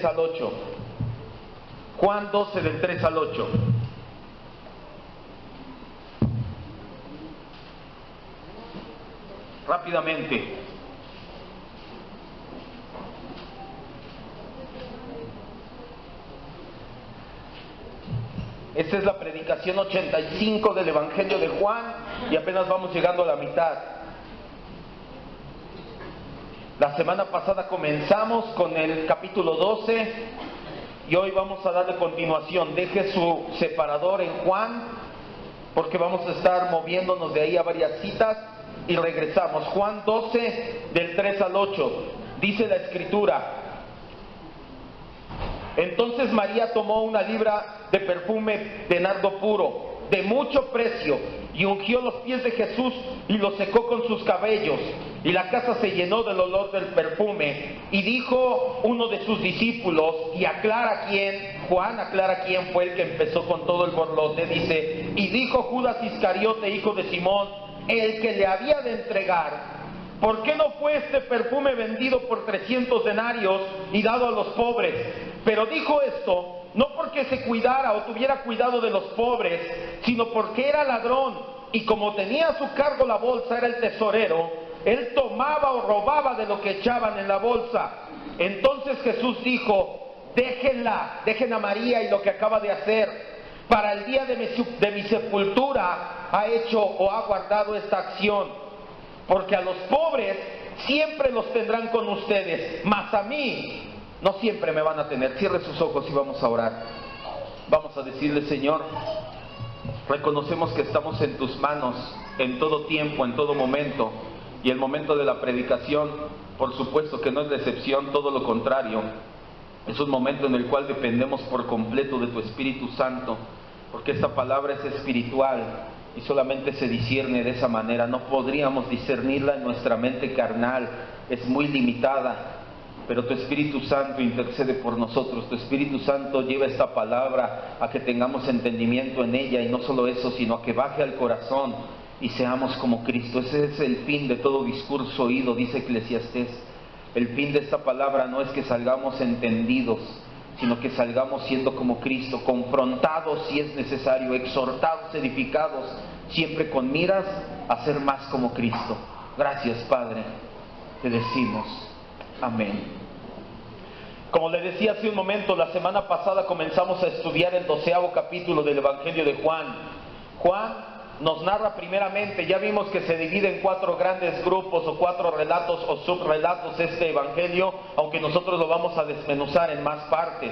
3 al 8. Juan 12 del 3 al 8. Rápidamente. Esta es la predicación 85 del Evangelio de Juan y apenas vamos llegando a la mitad. La semana pasada comenzamos con el capítulo 12 y hoy vamos a darle continuación. Deje su separador en Juan porque vamos a estar moviéndonos de ahí a varias citas y regresamos. Juan 12 del 3 al 8. Dice la Escritura: entonces María tomó una libra de perfume de nardo puro, de mucho precio, y ungió los pies de Jesús y los secó con sus cabellos. Y la casa se llenó del olor del perfume. Y dijo uno de sus discípulos, y aclara quién, Juan aclara quién fue el que empezó con todo el borlote, dice: y dijo Judas Iscariote, hijo de Simón, el que le había de entregar: ¿por qué no fue este perfume vendido por 300 denarios y dado a los pobres? Pero dijo esto no porque se cuidara o tuviera cuidado de los pobres, sino porque era ladrón, y como tenía a su cargo la bolsa, era el tesorero, él tomaba o robaba de lo que echaban en la bolsa. Entonces Jesús dijo: déjenla, dejen a María y lo que acaba de hacer. Para el día de mi sepultura ha hecho o ha guardado esta acción. Porque a los pobres siempre los tendrán con ustedes, mas a mí no siempre me van a tener. Cierre sus ojos y vamos a orar. Vamos a decirle: Señor, reconocemos que estamos en tus manos en todo tiempo, en todo momento. Y el momento de la predicación, por supuesto que no es la excepción, todo lo contrario. Es un momento en el cual dependemos por completo de tu Espíritu Santo, porque esta palabra es espiritual y solamente se discierne de esa manera. No podríamos discernirla en nuestra mente carnal, es muy limitada, pero tu Espíritu Santo intercede por nosotros. Tu Espíritu Santo lleva esta palabra a que tengamos entendimiento en ella, y no solo eso, sino a que baje al corazón y seamos como Cristo. Ese es el fin de todo discurso oído, dice Eclesiastés. El fin de esta palabra no es que salgamos entendidos, sino que salgamos siendo como Cristo, confrontados si es necesario, exhortados, edificados, siempre con miras a ser más como Cristo. Gracias, Padre, te decimos amén. Como le decía hace un momento, la semana pasada comenzamos a estudiar el 12º capítulo del Evangelio de Juan. Juan nos narra primeramente, ya vimos que se divide en 4 grandes grupos o 4 relatos o subrelatos este evangelio, aunque nosotros lo vamos a desmenuzar en más partes.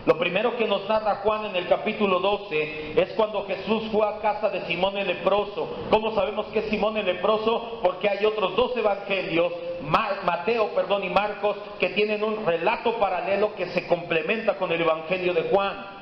Lo primero que nos narra Juan en el capítulo 12 es cuando Jesús fue a casa de Simón el leproso. ¿Cómo sabemos que es Simón el leproso? Porque hay otros 2 evangelios, Mateo y Marcos, que tienen un relato paralelo que se complementa con el evangelio de Juan.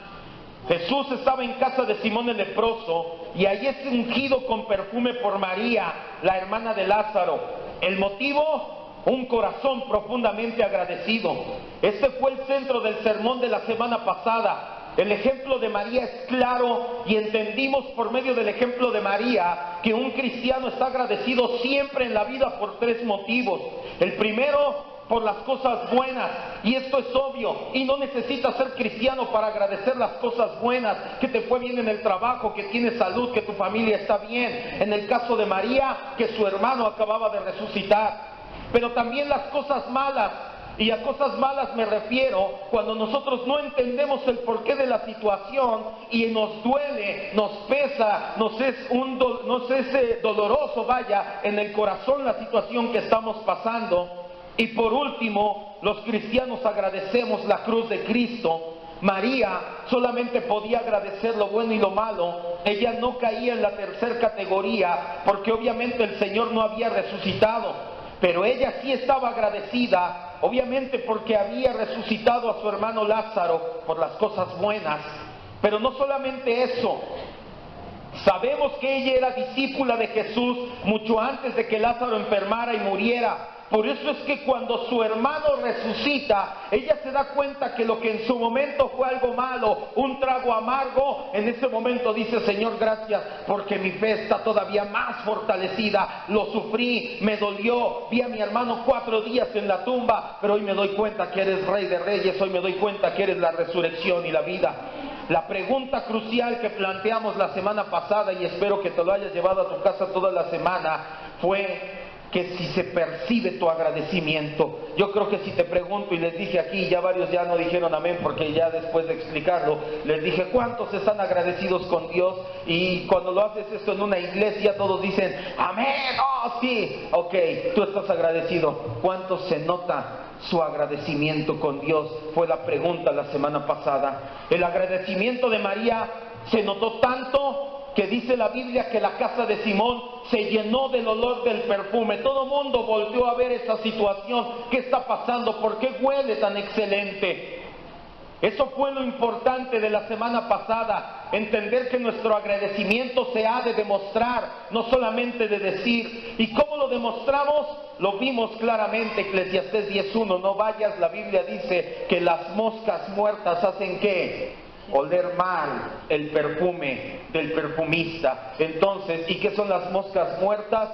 Jesús estaba en casa de Simón el leproso y allí es ungido con perfume por María, la hermana de Lázaro. ¿El motivo? Un corazón profundamente agradecido. Este fue el centro del sermón de la semana pasada. El ejemplo de María es claro y entendimos por medio del ejemplo de María que un cristiano está agradecido siempre en la vida por 3 motivos. El primero, por las cosas buenas, y esto es obvio, y no necesitas ser cristiano para agradecer las cosas buenas, que te fue bien en el trabajo, que tienes salud, que tu familia está bien. En el caso de María, que su hermano acababa de resucitar. Pero también las cosas malas, y a cosas malas me refiero cuando nosotros no entendemos el porqué de la situación y nos duele, nos pesa, nos es doloroso, vaya, en el corazón la situación que estamos pasando. Y por último, los cristianos agradecemos la cruz de Cristo. María solamente podía agradecer lo bueno y lo malo. Ella no caía en la tercera categoría porque obviamente el Señor no había resucitado, pero ella sí estaba agradecida, obviamente porque había resucitado a su hermano Lázaro, por las cosas buenas. Pero no solamente eso, sabemos que ella era discípula de Jesús mucho antes de que Lázaro enfermara y muriera. Por eso es que cuando su hermano resucita, ella se da cuenta que lo que en su momento fue algo malo, un trago amargo, en ese momento dice: Señor, gracias, porque mi fe está todavía más fortalecida. Lo sufrí, me dolió, vi a mi hermano 4 días en la tumba, pero hoy me doy cuenta que eres Rey de Reyes, hoy me doy cuenta que eres la resurrección y la vida. La pregunta crucial que planteamos la semana pasada, y espero que te lo hayas llevado a tu casa toda la semana, fue que si se percibe tu agradecimiento. Yo creo que si te pregunto, y les dije aquí, ya varios ya no dijeron amén, porque ya después de explicarlo, les dije: ¿cuántos están agradecidos con Dios? Y cuando lo haces esto en una iglesia, todos dicen amén, oh sí, ok, tú estás agradecido. ¿Cuántos se nota su agradecimiento con Dios? Fue la pregunta la semana pasada. El agradecimiento de María se notó tanto que dice la Biblia que la casa de Simón se llenó del olor del perfume. Todo el mundo volteó a ver esa situación. ¿Qué está pasando? ¿Por qué huele tan excelente? Eso fue lo importante de la semana pasada, entender que nuestro agradecimiento se ha de demostrar, no solamente de decir. ¿Y cómo lo demostramos? Lo vimos claramente, Eclesiastés 10:1, no vayas, la Biblia dice que las moscas muertas hacen ¿qué? Oler mal el perfume del perfumista. Entonces, ¿y qué son las moscas muertas?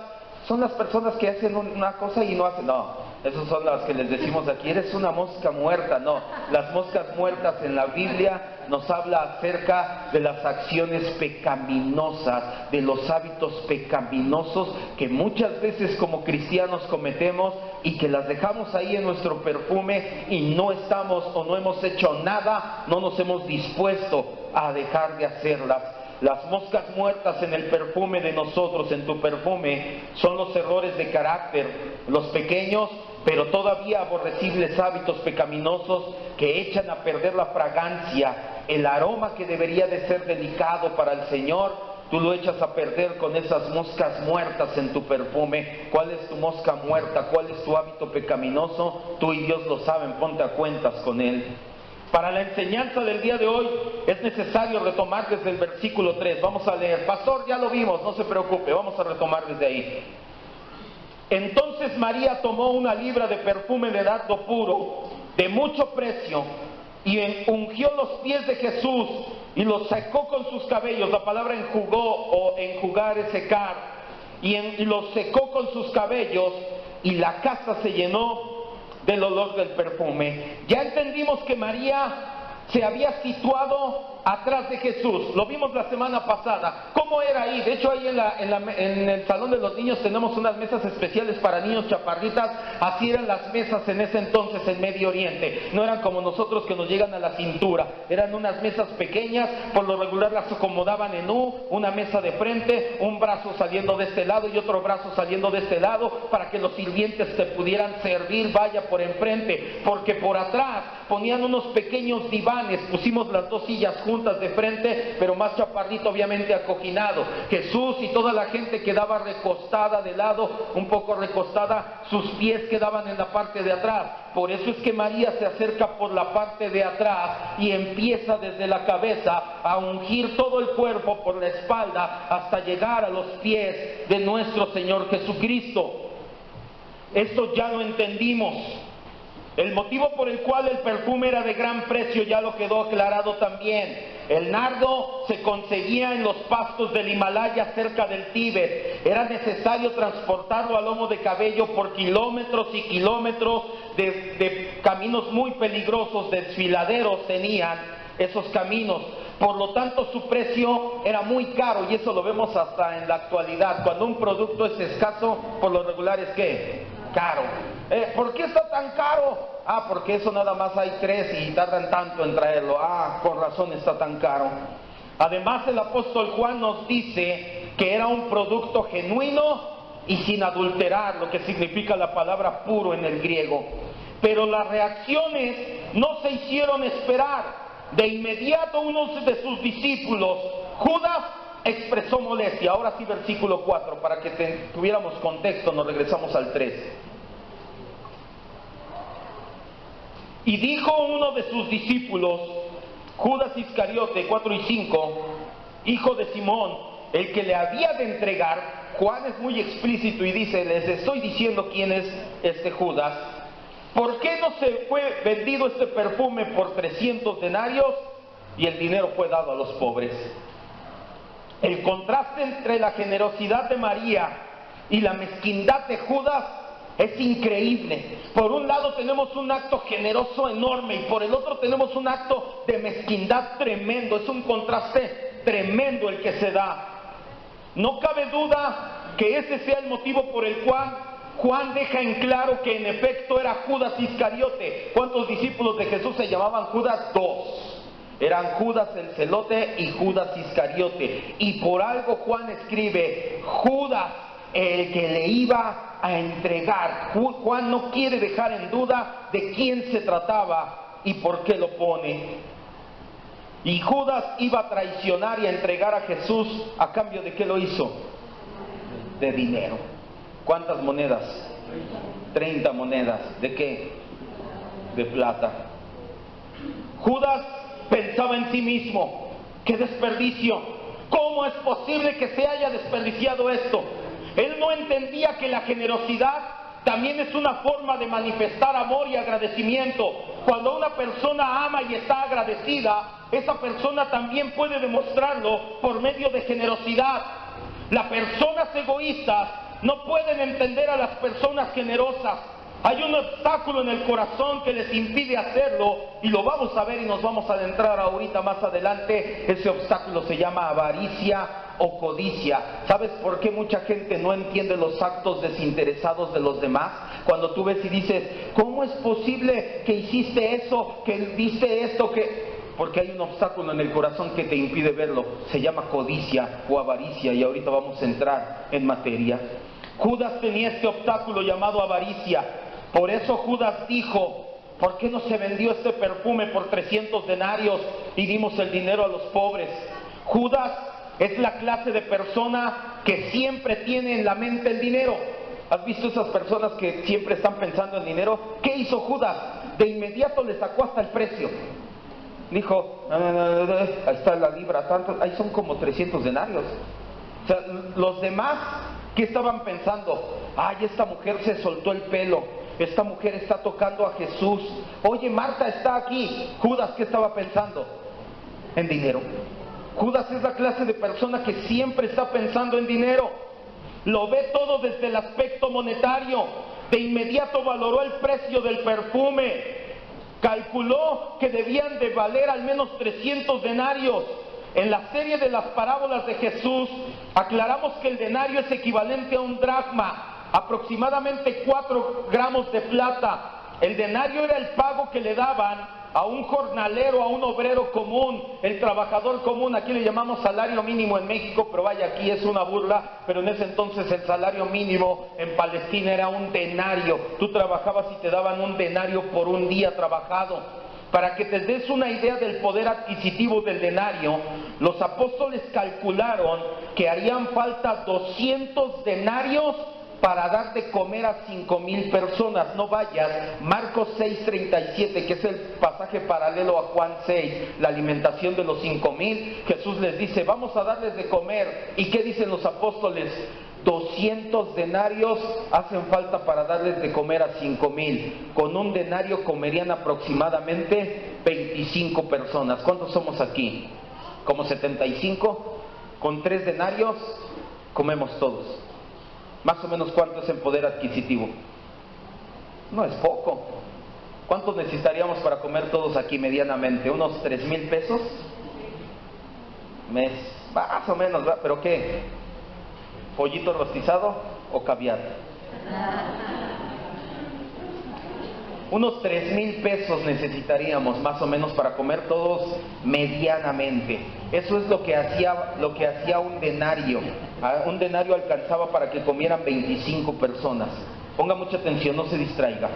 Son las personas que hacen una cosa y no hacen, no. Esas son las que les decimos aquí: eres una mosca muerta. No, las moscas muertas en la Biblia nos habla acerca de las acciones pecaminosas, de los hábitos pecaminosos que muchas veces como cristianos cometemos y que las dejamos ahí en nuestro perfume y no estamos o no hemos hecho nada, no nos hemos dispuesto a dejar de hacerlas. Las moscas muertas en el perfume de nosotros, en tu perfume, son los errores de carácter, los pequeños pero todavía aborrecibles hábitos pecaminosos que echan a perder la fragancia, el aroma que debería de ser delicado para el Señor. Tú lo echas a perder con esas moscas muertas en tu perfume. ¿Cuál es tu mosca muerta? ¿Cuál es tu hábito pecaminoso? Tú y Dios lo saben, ponte a cuentas con Él. Para la enseñanza del día de hoy es necesario retomar desde el versículo 3. Vamos a leer. Pastor, ya lo vimos, no se preocupe, vamos a retomar desde ahí. Entonces María tomó una libra de perfume de nardo puro, de mucho precio, y ungió los pies de Jesús y los secó con sus cabellos. La palabra enjugó o enjugar es secar. Y los secó con sus cabellos, y la casa se llenó del olor del perfume. Ya entendimos que María se había situado atrás de Jesús. Lo vimos la semana pasada. ¿Cómo era ahí? De hecho, ahí en el salón de los niños tenemos unas mesas especiales para niños chaparritas. Así eran las mesas en ese entonces en Medio Oriente. No eran como nosotros que nos llegan a la cintura. Eran unas mesas pequeñas. Por lo regular las acomodaban en U, una mesa de frente, un brazo saliendo de este lado y otro brazo saliendo de este lado, para que los sirvientes te pudieran servir, vaya, por enfrente. Porque por atrás ponían unos pequeños divanes. Pusimos las dos sillas juntas de frente, pero más chaparrito, obviamente acoginado. Jesús y toda la gente quedaba recostada de lado, un poco recostada, sus pies quedaban en la parte de atrás. Por eso es que María se acerca por la parte de atrás y empieza desde la cabeza a ungir todo el cuerpo por la espalda hasta llegar a los pies de nuestro Señor Jesucristo. Esto ya lo entendimos. El motivo por el cual el perfume era de gran precio ya lo quedó aclarado también. El nardo se conseguía en los pastos del Himalaya cerca del Tíbet. Era necesario transportarlo a lomo de camello por kilómetros y kilómetros de caminos muy peligrosos, desfiladeros tenían esos caminos. Por lo tanto, su precio era muy caro, y eso lo vemos hasta en la actualidad. Cuando un producto es escaso, por lo regular es ¿qué? Caro. ¿Por qué está tan caro? Ah, porque eso nada más hay 3 y tardan tanto en traerlo. Ah, con razón está tan caro. Además, el apóstol Juan nos dice que era un producto genuino y sin adulterar, lo que significa la palabra puro en el griego. Pero las reacciones no se hicieron esperar. De inmediato uno de sus discípulos, Judas, expresó molestia. Ahora sí, versículo 4, para que tuviéramos contexto, nos regresamos al 3. Y dijo uno de sus discípulos, Judas Iscariote, 4 y 5, hijo de Simón, el que le había de entregar, Juan es muy explícito y dice, les estoy diciendo quién es este Judas. ¿Por qué no se fue vendido este perfume por 300 denarios y el dinero fue dado a los pobres? El contraste entre la generosidad de María y la mezquindad de Judas es increíble. Por un lado tenemos un acto generoso enorme y por el otro tenemos un acto de mezquindad tremendo. Es un contraste tremendo el que se da. No cabe duda que ese sea el motivo por el cual Juan deja en claro que en efecto era Judas Iscariote. ¿Cuántos discípulos de Jesús se llamaban Judas? 2. Eran Judas el celote y Judas Iscariote. Y por algo Juan escribe Judas, el que le iba a entregar. Juan no quiere dejar en duda de quién se trataba y por qué lo pone. Y Judas iba a traicionar y a entregar a Jesús a cambio de qué lo hizo. De dinero. ¿Cuántas monedas? 30 monedas. ¿De qué? De plata. Judas pensaba en sí mismo, ¡qué desperdicio! ¿Cómo es posible que se haya desperdiciado esto? Él no entendía que la generosidad también es una forma de manifestar amor y agradecimiento. Cuando una persona ama y está agradecida, esa persona también puede demostrarlo por medio de generosidad. Las personas egoístas no pueden entender a las personas generosas. Hay un obstáculo en el corazón que les impide hacerlo y lo vamos a ver y nos vamos a adentrar ahorita más adelante. Ese obstáculo se llama avaricia o codicia. ¿Sabes por qué mucha gente no entiende los actos desinteresados de los demás? Cuando tú ves y dices, ¿cómo es posible que hiciste eso, que viste esto, que...? Porque hay un obstáculo en el corazón que te impide verlo. Se llama codicia o avaricia y ahorita vamos a entrar en materia. Judas tenía este obstáculo llamado avaricia. Por eso Judas dijo, ¿por qué no se vendió este perfume por 300 denarios y dimos el dinero a los pobres? Judas es la clase de persona que siempre tiene en la mente el dinero. ¿Has visto esas personas que siempre están pensando en dinero? ¿Qué hizo Judas? De inmediato le sacó hasta el precio. Dijo, ahí está la libra, tanto, ahí son como 300 denarios. O sea, los demás, ¿qué estaban pensando? Ay, esta mujer se soltó el pelo, esta mujer está tocando a Jesús. Oye, Marta está aquí. Judas, ¿qué estaba pensando? En dinero. Judas es la clase de persona que siempre está pensando en dinero. Lo ve todo desde el aspecto monetario. De inmediato valoró el precio del perfume. Calculó que debían de valer al menos 300 denarios. En la serie de las parábolas de Jesús aclaramos que el denario es equivalente a un dracma, aproximadamente 4 gramos de plata. El denario era el pago que le daban a un jornalero, a un obrero común, el trabajador común. Aquí le llamamos salario mínimo en México, pero vaya, aquí es una burla. Pero en ese entonces el salario mínimo en Palestina era un denario. Tú trabajabas y te daban un denario por un día trabajado. Para que te des una idea del poder adquisitivo del denario, los apóstoles calcularon que harían falta 200 denarios para dar de comer a 5,000 personas. No vayas, Marcos 6:37, que es el pasaje paralelo a Juan 6, la alimentación de los 5,000. Jesús les dice, vamos a darles de comer. ¿Y qué dicen los apóstoles? 200 denarios hacen falta para darles de comer a 5,000. Con un denario comerían aproximadamente 25 personas. ¿Cuántos somos aquí? ¿Como 75? Con 3 denarios comemos todos. Más o menos, ¿cuánto es el poder adquisitivo? No es poco. ¿Cuántos necesitaríamos para comer todos aquí medianamente? ¿Unos 3,000 pesos? Mes, más o menos, ¿verdad? ¿Pero qué? ¿Pollito rostizado o caviar? Unos 3,000 pesos necesitaríamos más o menos para comer todos medianamente. Eso es lo que hacía un denario. Un denario alcanzaba para que comieran 25 personas. Ponga mucha atención, no se distraiga.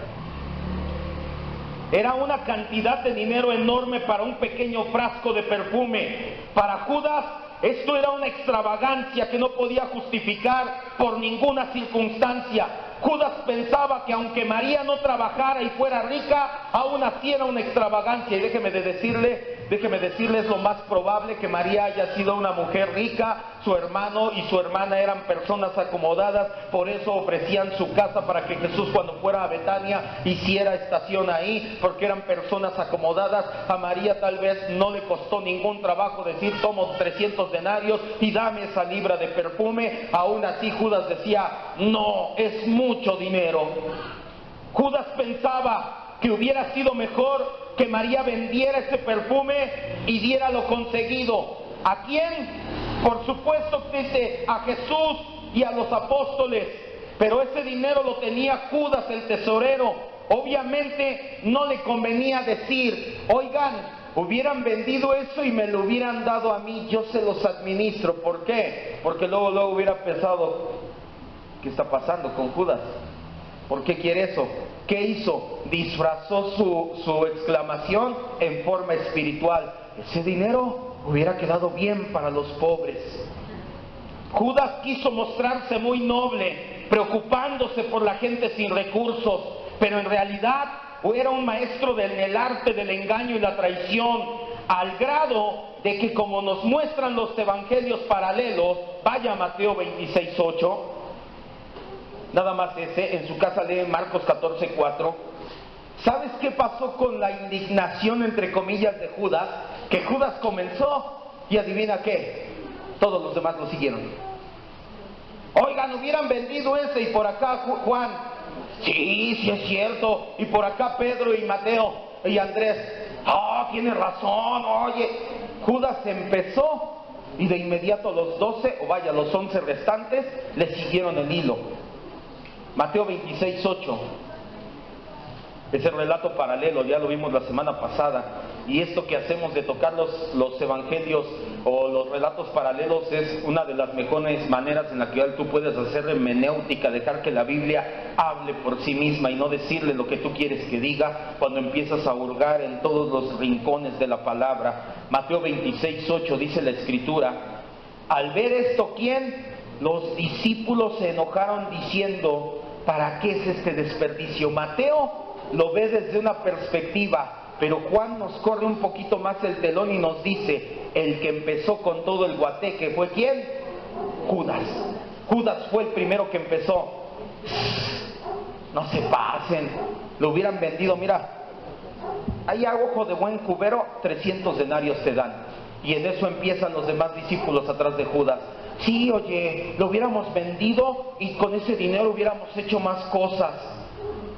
Era una cantidad de dinero enorme para un pequeño frasco de perfume. Para Judas, esto era una extravagancia que no podía justificar por ninguna circunstancia. Judas pensaba que aunque María no trabajara y fuera rica, aún así era una extravagancia. Y déjeme de decirle déjeme decirles lo más probable que María haya sido una mujer rica, su hermano y su hermana eran personas acomodadas, por eso ofrecían su casa para que Jesús cuando fuera a Betania hiciera estación ahí, porque eran personas acomodadas. A María tal vez no le costó ningún trabajo decir tomo 300 denarios y dame esa libra de perfume. Aún así Judas decía, no, es mucho dinero. Judas pensaba que hubiera sido mejor que María vendiera ese perfume y diera lo conseguido. ¿A quién? Por supuesto que dice a Jesús y a los apóstoles, pero ese dinero lo tenía Judas el tesorero. Obviamente no le convenía decir, oigan, hubieran vendido eso y me lo hubieran dado a mí, yo se los administro. ¿Por qué? Porque luego hubiera pensado, ¿qué está pasando con Judas? ¿Por qué quiere eso? ¿Qué hizo? Disfrazó su exclamación en forma espiritual. Ese dinero hubiera quedado bien para los pobres. Judas quiso mostrarse muy noble, preocupándose por la gente sin recursos, pero en realidad era un maestro en el arte del engaño y la traición, al grado de que, como nos muestran los evangelios paralelos, vaya a Mateo 26:8, nada más ese, en su casa lee Marcos 14:4. ¿Sabes qué pasó con la indignación entre comillas de Judas? Que Judas comenzó y adivina qué, todos los demás lo siguieron. Oigan, hubieran vendido ese, y por acá Juan, sí es cierto, y por acá Pedro y Mateo y Andrés, tiene razón, oye. Judas empezó y de inmediato los 12, o vaya, los 11 restantes le siguieron el hilo. Mateo 26:8. Es el relato paralelo, ya lo vimos la semana pasada. Y esto que hacemos de tocar los evangelios o los relatos paralelos es una de las mejores maneras en la que tú puedes hacer hermenéutica, dejar que la Biblia hable por sí misma y no decirle lo que tú quieres que diga cuando empiezas a hurgar en todos los rincones de la palabra. Mateo 26:8 dice la Escritura, al ver esto, ¿quién? Los discípulos se enojaron diciendo, ¿para qué es este desperdicio? Mateo lo ve desde una perspectiva, pero Juan nos corre un poquito más el telón y nos dice, el que empezó con todo el guateque fue ¿quién? Judas. Judas fue el primero que empezó. No se pasen, lo hubieran vendido, mira, ahí a ojo de buen cubero 300 denarios te dan. Y en eso empiezan los demás discípulos atrás de Judas. Sí, oye, lo hubiéramos vendido y con ese dinero hubiéramos hecho más cosas.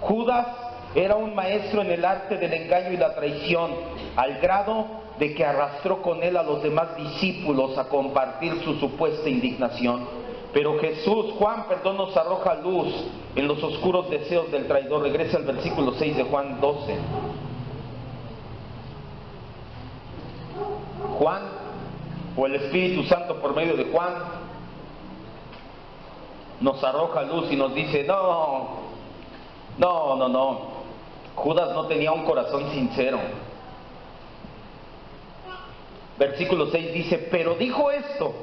Judas era un maestro en el arte del engaño y la traición, al grado de que arrastró con él a los demás discípulos a compartir su supuesta indignación. Pero Juan, nos arroja luz en los oscuros deseos del traidor. Regresa al versículo 6 de Juan 12. Juan, o el Espíritu Santo por medio de Juan, nos arroja luz y nos dice, no, Judas no tenía un corazón sincero. Versículo 6 dice, pero dijo esto,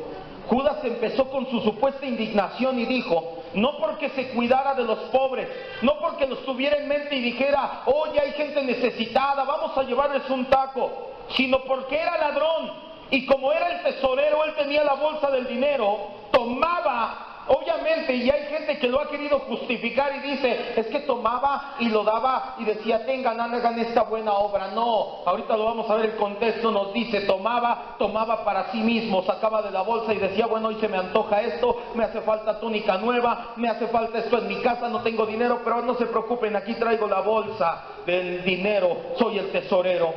Judas empezó con su supuesta indignación y dijo, no porque se cuidara de los pobres, no porque los tuviera en mente y dijera, oye, hay gente necesitada, vamos a llevarles un taco, sino porque era ladrón, y como era el tesorero, él tenía la bolsa del dinero, tomaba. Obviamente, y hay gente que lo ha querido justificar y dice, es que tomaba y lo daba y decía, hagan esta buena obra. No, ahorita lo vamos a ver, el contexto nos dice, tomaba para sí mismo, sacaba de la bolsa y decía, bueno, hoy se me antoja esto, me hace falta túnica nueva, me hace falta esto en mi casa, no tengo dinero, pero no se preocupen, aquí traigo la bolsa del dinero, soy el tesorero.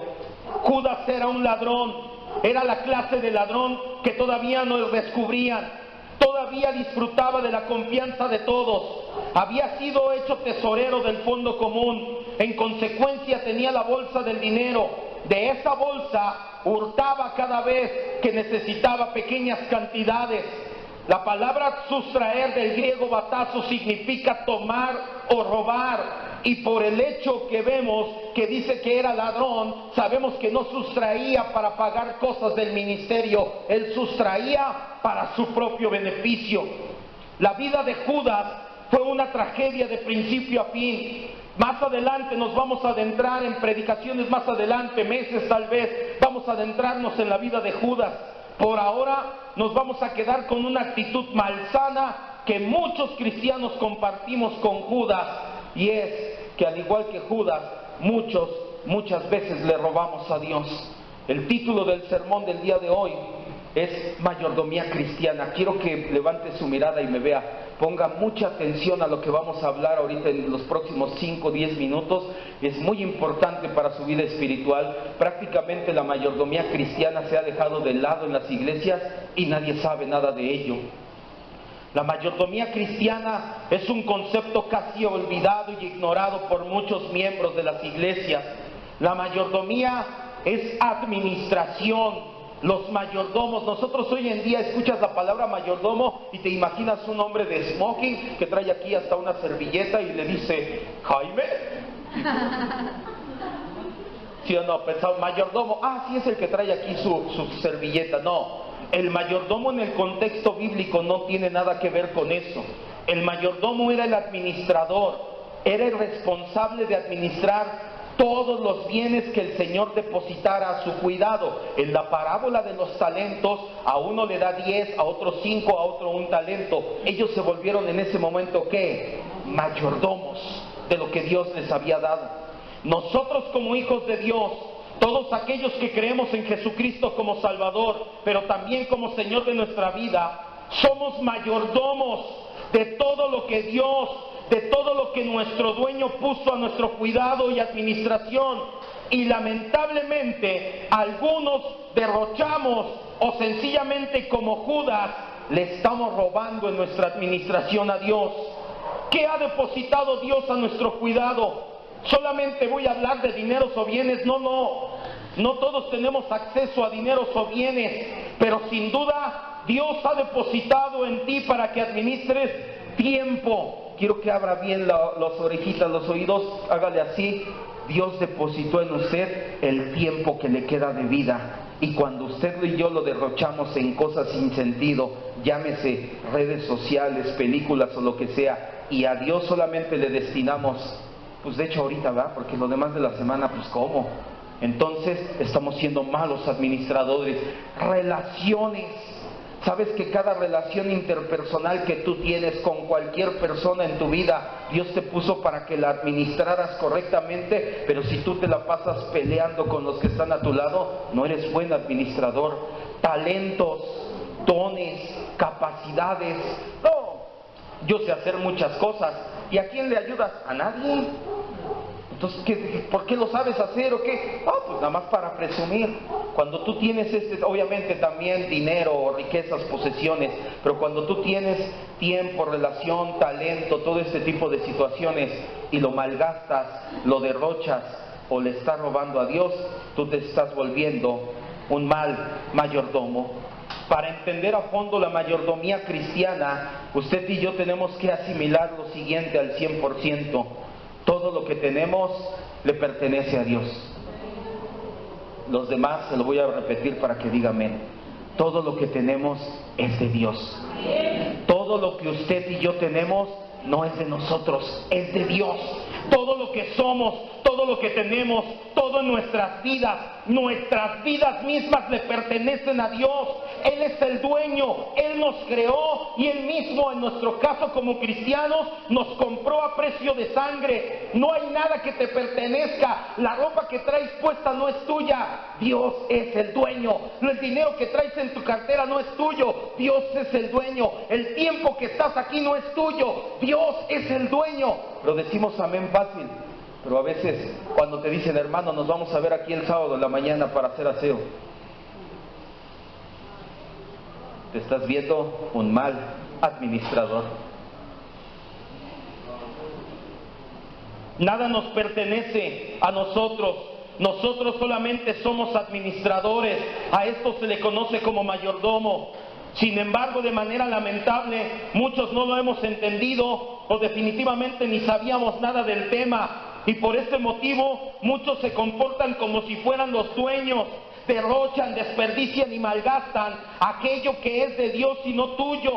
Judas era un ladrón, era la clase de ladrón que todavía no descubrían. Todavía disfrutaba de la confianza de todos. Había sido hecho tesorero del fondo común. En consecuencia tenía la bolsa del dinero. De esa bolsa hurtaba cada vez que necesitaba pequeñas cantidades. La palabra sustraer del griego batazo significa tomar o robar. Y por el hecho que vemos que dice que era ladrón, sabemos que no sustraía para pagar cosas del ministerio, él sustraía para su propio beneficio. La vida de Judas fue una tragedia de principio a fin. Más adelante nos vamos a adentrar en predicaciones, más adelante, meses tal vez, vamos a adentrarnos en la vida de Judas. Por ahora nos vamos a quedar con una actitud malsana que muchos cristianos compartimos con Judas, y es que al igual que Judas, muchas veces le robamos a Dios. El título del sermón del día de hoy es mayordomía cristiana. Quiero que levante su mirada y me vea. Ponga mucha atención a lo que vamos a hablar ahorita en los próximos 5 o 10 minutos. Es muy importante para su vida espiritual. Prácticamente la mayordomía cristiana se ha dejado de lado en las iglesias y nadie sabe nada de ello. La mayordomía cristiana es un concepto casi olvidado y ignorado por muchos miembros de las iglesias. La mayordomía es administración. Los mayordomos, nosotros hoy en día escuchas la palabra mayordomo y te imaginas un hombre de smoking que trae aquí hasta una servilleta y le dice, Jaime. ¿Sí o no? Pensaba, mayordomo, sí es el que trae aquí su servilleta. No, el mayordomo en el contexto bíblico no tiene nada que ver con eso. El mayordomo era el administrador, era el responsable de administrar todos los bienes que el Señor depositara a su cuidado. En la parábola de los talentos, a uno le da 10, a otro 5, a otro 1 talento. Ellos se volvieron en ese momento, ¿qué? Mayordomos de lo que Dios les había dado. Nosotros como hijos de Dios, todos aquellos que creemos en Jesucristo como Salvador, pero también como Señor de nuestra vida, somos mayordomos de todo lo que Dios, de todo lo que nuestro dueño puso a nuestro cuidado y administración. Y lamentablemente algunos derrochamos o sencillamente como Judas le estamos robando en nuestra administración a Dios. ¿Qué ha depositado Dios a nuestro cuidado? Solamente voy a hablar de dineros o bienes. No todos tenemos acceso a dineros o bienes, pero sin duda Dios ha depositado en ti para que administres tiempo. Quiero que abra bien las orejitas, los oídos, hágale así. Dios depositó en usted el tiempo que le queda de vida. Y cuando usted y yo lo derrochamos en cosas sin sentido, llámese redes sociales, películas o lo que sea, y a Dios solamente le destinamos, pues de hecho ahorita, ¿verdad? Porque lo demás de la semana, pues ¿cómo? Entonces estamos siendo malos administradores. Relaciones. ¿Sabes que cada relación interpersonal que tú tienes con cualquier persona en tu vida, Dios te puso para que la administraras correctamente? Pero si tú te la pasas peleando con los que están a tu lado, no eres buen administrador. Talentos, dones, capacidades. No, yo sé hacer muchas cosas. ¿Y a quién le ayudas? A nadie. Entonces, ¿por qué lo sabes hacer o qué? Pues nada más para presumir. Cuando tú tienes obviamente también dinero o riquezas, posesiones, pero cuando tú tienes tiempo, relación, talento, todo este tipo de situaciones y lo malgastas, lo derrochas o le estás robando a Dios, tú te estás volviendo un mal mayordomo. Para entender a fondo la mayordomía cristiana, usted y yo tenemos que asimilar lo siguiente al 100%. Todo lo que tenemos le pertenece a Dios. Los demás se lo voy a repetir para que diga amén. Todo lo que tenemos es de Dios. Todo lo que usted y yo tenemos no es de nosotros, es de Dios. Todo lo que somos, todo lo que tenemos, todo en nuestras vidas mismas le pertenecen a Dios. Él es el dueño, Él nos creó y Él mismo, en nuestro caso como cristianos, nos compró a precio de sangre. No hay nada que te pertenezca. La ropa que traes puesta no es tuya, Dios es el dueño. El dinero que traes en tu cartera no es tuyo, Dios es el dueño. El tiempo que estás aquí no es tuyo, Dios es el dueño. Lo decimos amén fácil, pero a veces cuando te dicen, hermano, nos vamos a ver aquí el sábado en la mañana para hacer aseo, te estás viendo un mal administrador. Nada nos pertenece a nosotros. Nosotros solamente somos administradores. A esto se le conoce como mayordomo. Sin embargo, de manera lamentable, muchos no lo hemos entendido o definitivamente ni sabíamos nada del tema. Y por este motivo, muchos se comportan como si fueran los dueños. Derrochan, desperdician y malgastan aquello que es de Dios y no tuyo.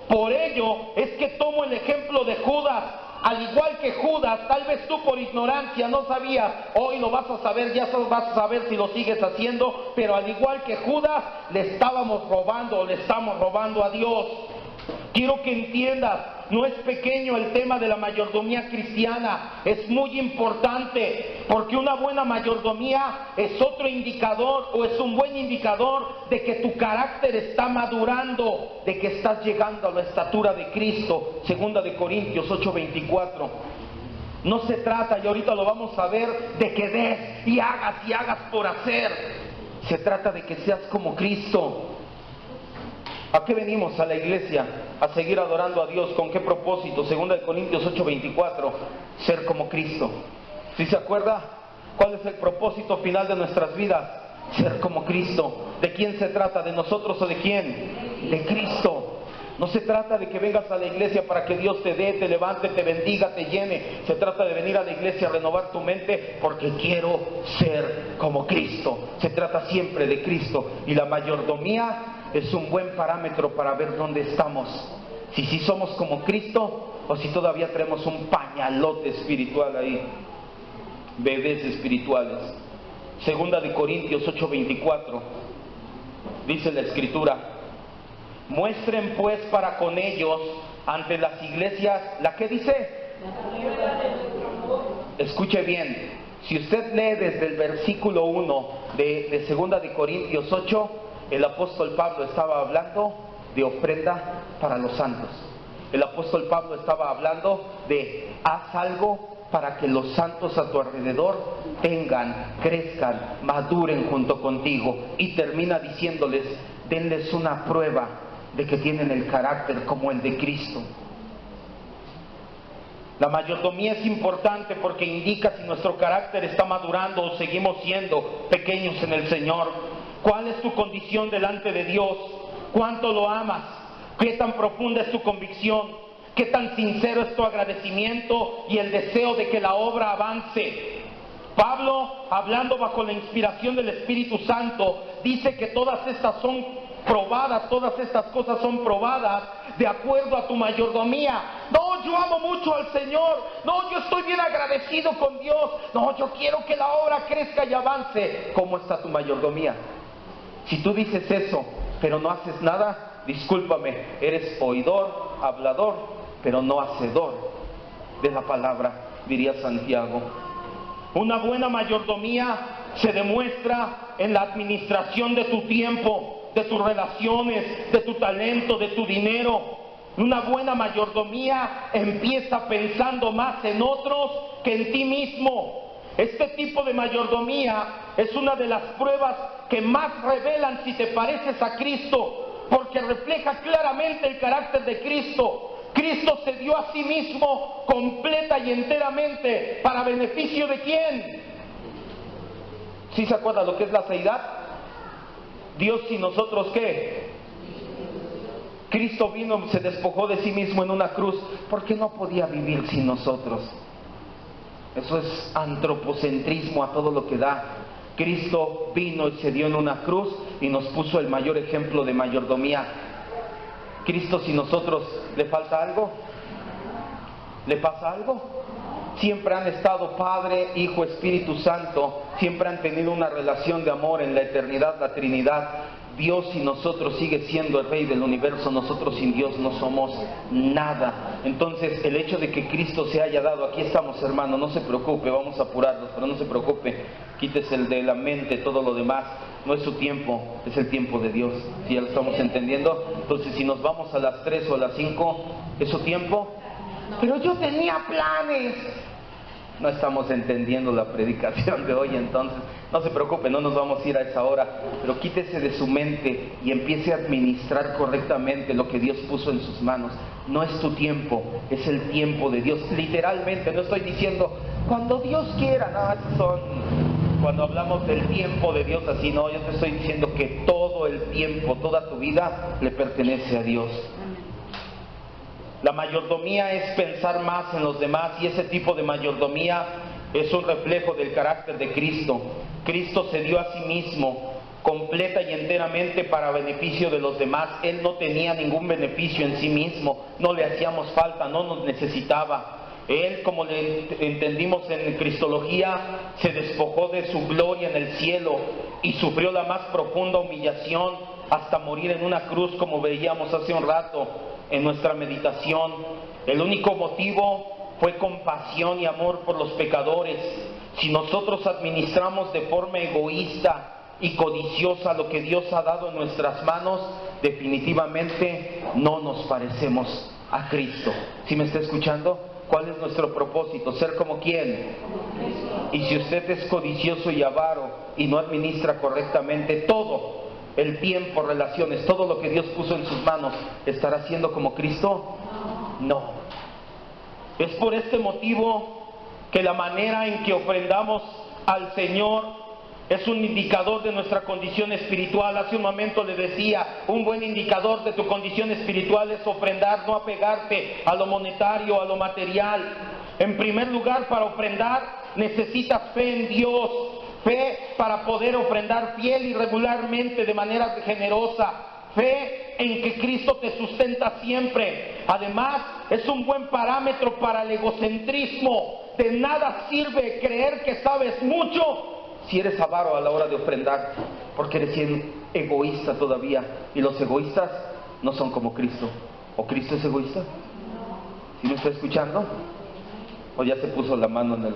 Por ello es que tomo el ejemplo de Judas. al igual que Judas, tal vez tú por ignorancia no sabías, hoy lo vas a saber, ya vas a saber si lo sigues haciendo, pero al igual que Judas, le estamos robando a Dios. Quiero que entiendas, no es pequeño el tema de la mayordomía cristiana, es muy importante, porque una buena mayordomía es otro indicador, o es un buen indicador de que tu carácter está madurando, de que estás llegando a la estatura de Cristo. Segunda de Corintios 8:24. No se trata, y ahorita lo vamos a ver, de que des y hagas por hacer. Se trata de que seas como Cristo. ¿A qué venimos a la iglesia? A seguir adorando a Dios. ¿Con qué propósito? Segunda de Corintios 8:24. Ser como Cristo. ¿Sí se acuerda? ¿Cuál es el propósito final de nuestras vidas? Ser como Cristo. ¿De quién se trata? ¿De nosotros o de quién? De Cristo. No se trata de que vengas a la iglesia para que Dios te dé, te levante, te bendiga, te llene. Se trata de venir a la iglesia a renovar tu mente porque quiero ser como Cristo. Se trata siempre de Cristo. Y la mayordomía es un buen parámetro para ver dónde estamos. Si sí somos como Cristo o si todavía tenemos un pañalote espiritual ahí. Bebés espirituales. Segunda de Corintios 8:24. Dice la Escritura: muestren pues para con ellos ante las iglesias, ¿la qué dice? Escuche bien, si usted lee desde el versículo 1 de segunda de Corintios 8, el apóstol Pablo estaba hablando de ofrenda para los santos. El apóstol Pablo estaba hablando de haz algo para que los santos a tu alrededor tengan, crezcan, maduren junto contigo. Y termina diciéndoles, denles una prueba de que tienen el carácter como el de Cristo. La mayordomía es importante porque indica si nuestro carácter está madurando o seguimos siendo pequeños en el Señor. ¿Cuál es tu condición delante de Dios? ¿Cuánto lo amas? ¿Qué tan profunda es tu convicción? ¿Qué tan sincero es tu agradecimiento y el deseo de que la obra avance? Pablo, hablando bajo la inspiración del Espíritu Santo, dice que todas estas son probadas, todas estas cosas son probadas de acuerdo a tu mayordomía. No, yo amo mucho al Señor. No, yo estoy bien agradecido con Dios. No, yo quiero que la obra crezca y avance. ¿Cómo está tu mayordomía? Si tú dices eso, pero no haces nada, discúlpame, eres oidor, hablador, pero no hacedor de la palabra, diría Santiago. Una buena mayordomía se demuestra en la administración de tu tiempo, de tus relaciones, de tu talento, de tu dinero. Una buena mayordomía empieza pensando más en otros que en ti mismo. Este tipo de mayordomía es una de las pruebas que más revelan si te pareces a Cristo, porque refleja claramente el carácter de Cristo. Cristo se dio a sí mismo completa y enteramente para beneficio de ¿quién? ¿Sí se acuerda lo que es la seidad? Dios y nosotros ¿qué? Cristo vino, se despojó de sí mismo en una cruz porque no podía vivir sin nosotros. Eso es antropocentrismo a todo lo que da. Cristo vino y se dio en una cruz y nos puso el mayor ejemplo de mayordomía. Cristo, si nosotros le falta algo, ¿le pasa algo? Siempre han estado Padre, Hijo, Espíritu Santo, siempre han tenido una relación de amor en la eternidad, la Trinidad. Dios y nosotros sigue siendo el Rey del universo, nosotros sin Dios no somos nada. Entonces el hecho de que Cristo se haya dado, aquí estamos hermano, no se preocupe, vamos a apurarnos, pero no se preocupe, quítese el de la mente, todo lo demás, no es su tiempo, es el tiempo de Dios, si ya lo estamos entendiendo. Entonces si nos vamos a las 3 o a las 5, ¿es su tiempo? Pero yo tenía planes. No estamos entendiendo la predicación de hoy, entonces no se preocupe, no nos vamos a ir a esa hora, pero quítese de su mente y empiece a administrar correctamente lo que Dios puso en sus manos. No es tu tiempo, es el tiempo de Dios, literalmente. No estoy diciendo cuando Dios quiera, no, esos son cuando hablamos del tiempo de Dios así, no, yo te estoy diciendo que todo el tiempo, toda tu vida le pertenece a Dios. La mayordomía es pensar más en los demás, y ese tipo de mayordomía es un reflejo del carácter de Cristo. Cristo se dio a sí mismo completa y enteramente para beneficio de los demás. Él no tenía ningún beneficio en sí mismo, no le hacíamos falta, no nos necesitaba. Él, como le entendimos en Cristología, se despojó de su gloria en el cielo y sufrió la más profunda humillación hasta morir en una cruz, como veíamos hace un rato en nuestra meditación. El único motivo fue compasión y amor por los pecadores. Si nosotros administramos de forma egoísta y codiciosa lo que Dios ha dado en nuestras manos, definitivamente no nos parecemos a Cristo. ¿Sí me está escuchando? ¿Cuál es nuestro propósito? ¿Ser como quién? Y si usted es codicioso y avaro y no administra correctamente todo, el tiempo, relaciones, todo lo que Dios puso en sus manos, ¿estará siendo como Cristo? No. Es por este motivo que la manera en que ofrendamos al Señor es un indicador de nuestra condición espiritual. Hace un momento le decía, un buen indicador de tu condición espiritual es ofrendar, no apegarte a lo monetario, a lo material. En primer lugar, para ofrendar necesitas fe en Dios, fe para poder ofrendar fiel y regularmente de manera generosa, fe en que Cristo te sustenta siempre. Además, es un buen parámetro para el egocentrismo. De nada sirve creer que sabes mucho si eres avaro a la hora de ofrendar, porque eres egoísta todavía, y los egoístas no son como Cristo. ¿O Cristo es egoísta? ¿Sí me está escuchando? ¿O ya se puso la mano en el...?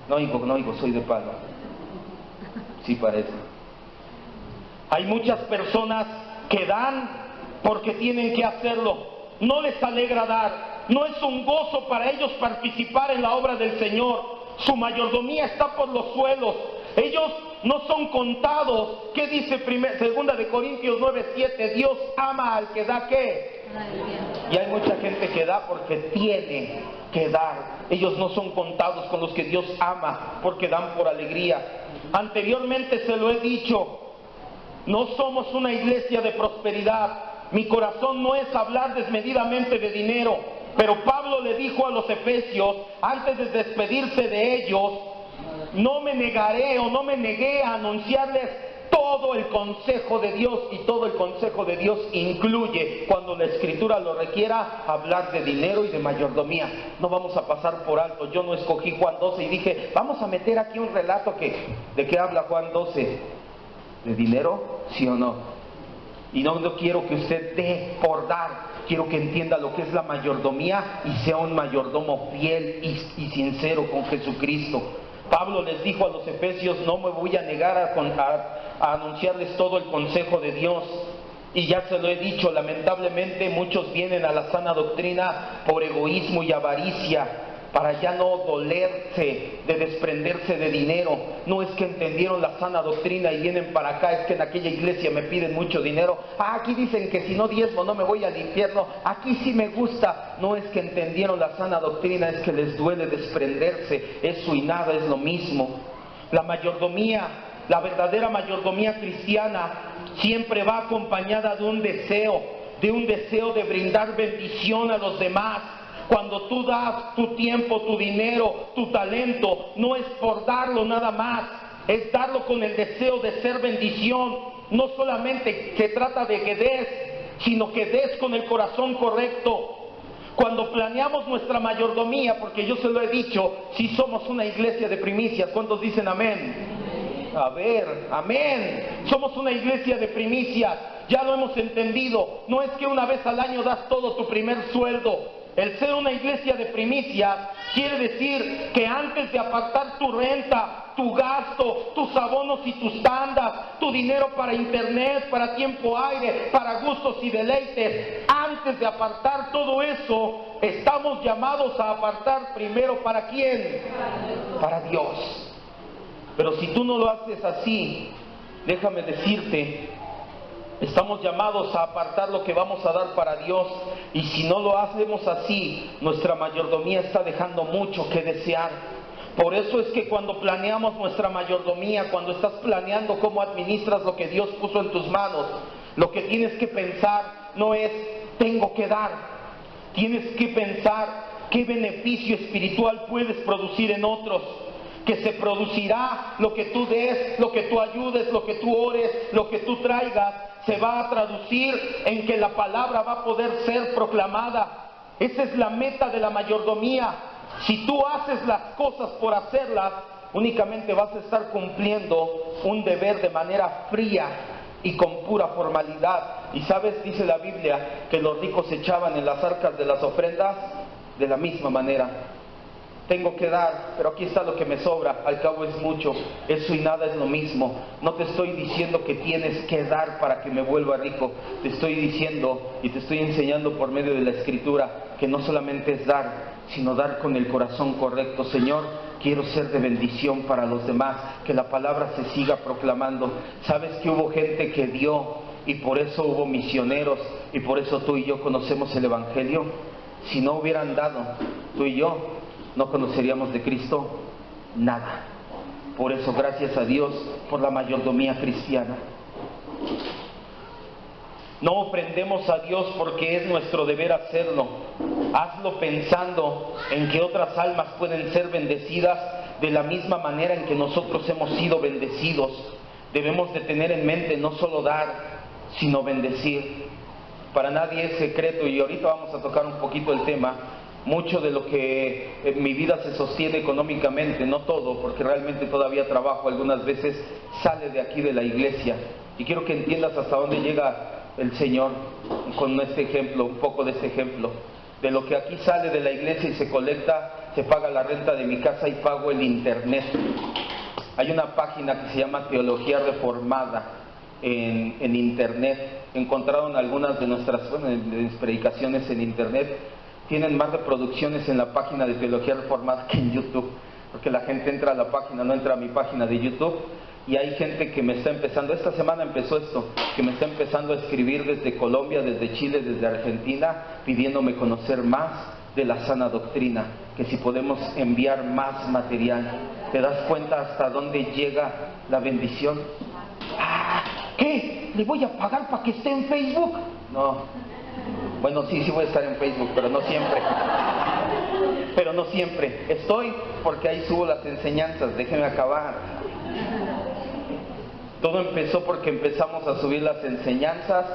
No oigo, soy de palo. Sí parece. Hay muchas personas que dan porque tienen que hacerlo. No les alegra dar. No es un gozo para ellos participar en la obra del Señor. Su mayordomía está por los suelos. Ellos no son contados. ¿Qué dice segunda de Corintios 9:7? Dios ama al que da ¿qué? Y hay mucha gente que da porque tiene que dar. Ellos no son contados con los que Dios ama porque dan por alegría. Anteriormente se lo he dicho, no somos una iglesia de prosperidad. Mi corazón no es hablar desmedidamente de dinero. Pero Pablo le dijo a los efesios, antes de despedirse de ellos, no me negaré o no me negué a anunciarles todo el consejo de Dios. Y todo el consejo de Dios incluye, cuando la Escritura lo requiera, hablar de dinero y de mayordomía. No vamos a pasar por alto. Yo no escogí Juan 12 y dije, vamos a meter aquí un relato ¿de qué habla Juan 12? ¿De dinero? ¿Sí o no? Y no quiero que usted dé por dar. Quiero que entienda lo que es la mayordomía y sea un mayordomo fiel y sincero con Jesucristo. Pablo les dijo a los efesios, no me voy a negar a anunciarles todo el consejo de Dios. Y ya se lo he dicho, lamentablemente muchos vienen a la sana doctrina por egoísmo y avaricia, para ya no dolerse de desprenderse de dinero. No es que entendieron la sana doctrina y vienen para acá, es que en aquella iglesia me piden mucho dinero. Aquí dicen que si no diezmo no me voy al infierno, aquí sí me gusta. No es que entendieron la sana doctrina, es que les duele desprenderse. Eso y nada es lo mismo. La mayordomía, la verdadera mayordomía cristiana, siempre va acompañada de un deseo de brindar bendición a los demás. Cuando tú das tu tiempo, tu dinero, tu talento, no es por darlo nada más, es darlo con el deseo de ser bendición. No solamente se trata de que des, sino que des con el corazón correcto. Cuando planeamos nuestra mayordomía, porque yo se lo he dicho, si somos una iglesia de primicias, ¿cuántos dicen amén? A ver, amén. Somos una iglesia de primicias, ya lo hemos entendido. No es que una vez al año das todo tu primer sueldo. El ser una iglesia de primicias quiere decir que antes de apartar tu renta, tu gasto, tus abonos y tus tandas, tu dinero para internet, para tiempo aire, para gustos y deleites, antes de apartar todo eso, estamos llamados a apartar primero ¿para quién? Para Dios. Pero si tú no lo haces así, déjame decirte, estamos llamados a apartar lo que vamos a dar para Dios, y si no lo hacemos así, nuestra mayordomía está dejando mucho que desear. Por eso es que cuando planeamos nuestra mayordomía, cuando estás planeando cómo administras lo que Dios puso en tus manos, lo que tienes que pensar no es tengo que dar, tienes que pensar qué beneficio espiritual puedes producir en otros. Que se producirá lo que tú des, lo que tú ayudes, lo que tú ores, lo que tú traigas, se va a traducir en que la palabra va a poder ser proclamada. Esa es la meta de la mayordomía. Si tú haces las cosas por hacerlas, únicamente vas a estar cumpliendo un deber de manera fría y con pura formalidad. Y sabes, dice la Biblia, que los ricos echaban en las arcas de las ofrendas de la misma manera. Tengo que dar, pero aquí está lo que me sobra, al cabo es mucho. Eso y nada es lo mismo. No te estoy diciendo que tienes que dar para que me vuelva rico. Te estoy diciendo y te estoy enseñando por medio de la Escritura que no solamente es dar, sino dar con el corazón correcto. Señor, quiero ser de bendición para los demás, que la palabra se siga proclamando. ¿Sabes que hubo gente que dio y por eso hubo misioneros y por eso tú y yo conocemos el Evangelio? Si no hubieran dado, tú y yo no conoceríamos de Cristo nada. Por eso, gracias a Dios por la mayordomía cristiana. No ofrendemos a Dios porque es nuestro deber hacerlo. Hazlo pensando en que otras almas pueden ser bendecidas de la misma manera en que nosotros hemos sido bendecidos. Debemos de tener en mente no solo dar, sino bendecir. Para nadie es secreto, y ahorita vamos a tocar un poquito el tema. Mucho de lo que en mi vida se sostiene económicamente, no todo, porque realmente todavía trabajo algunas veces, sale de aquí de la iglesia. Y quiero que entiendas hasta dónde llega el Señor con este ejemplo, un poco de este ejemplo. De lo que aquí sale de la iglesia y se colecta, se paga la renta de mi casa y pago el internet. Hay una página que se llama Teología Reformada en internet. Encontraron algunas de nuestras de mis predicaciones en internet. Tienen más reproducciones en la página de Teología Reformada que en YouTube, porque la gente entra a la página, no entra a mi página de YouTube. Y hay gente que me está empezando, esta semana empezó esto, que me está empezando a escribir desde Colombia, desde Chile, desde Argentina, pidiéndome conocer más de la sana doctrina, que si podemos enviar más material. ¿Te das cuenta hasta dónde llega la bendición? ¿Qué? ¿Le voy a pagar para que esté en Facebook? No. Bueno, sí voy a estar en Facebook, pero no siempre. Pero no siempre. Estoy porque ahí subo las enseñanzas, déjenme acabar. Todo empezó porque empezamos a subir las enseñanzas.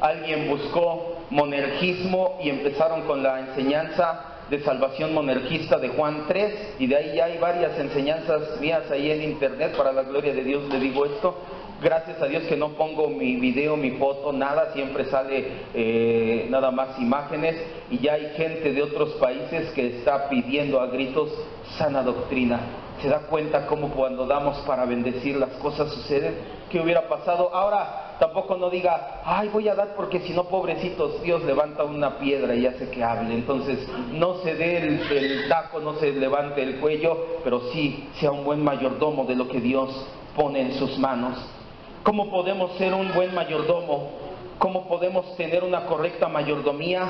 Alguien buscó monergismo y empezaron con la enseñanza de salvación monergista de Juan 3, y de ahí ya hay varias enseñanzas mías ahí en internet. Para la gloria de Dios le digo esto. Gracias a Dios que no pongo mi video, mi foto, nada, siempre sale nada más imágenes, y ya hay gente de otros países que está pidiendo a gritos sana doctrina. ¿Se da cuenta cómo cuando damos para bendecir las cosas suceden? ¿Qué hubiera pasado? Ahora tampoco no diga, ay, voy a dar porque si no, pobrecitos, Dios levanta una piedra y hace que hable. Entonces no se dé el taco, no se levante el cuello, pero sí sea un buen mayordomo de lo que Dios pone en sus manos. ¿Cómo podemos ser un buen mayordomo? ¿Cómo podemos tener una correcta mayordomía?